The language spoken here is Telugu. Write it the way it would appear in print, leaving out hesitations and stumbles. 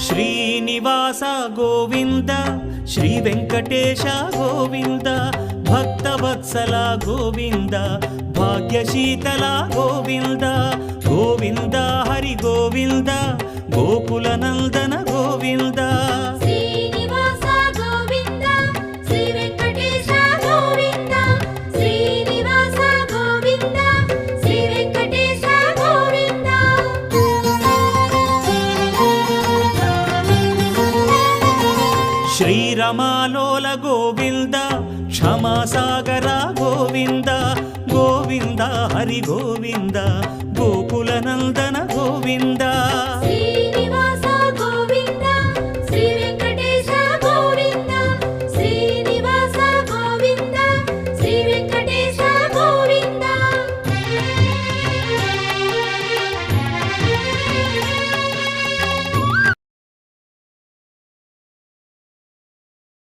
శ్రీనివాస గోవింద శ్రీ వెంకటేశ గోవింద భక్తవత్సల గోవింద భాగ్యశీతల గోవింద గోవింద హరి గోవింద గోకుల నందన గోవింద శ్రీనివాస గోవింద శ్రీ వెంకటేశ గోవింద శ్రీనివాస గోవింద శ్రీ వెంకటేశ గోవింద శ్రీరమాలోల గోవింద క్షమాసాగర గోవింద గోవింద హరి గోవింద గోకుల నందన గోవింద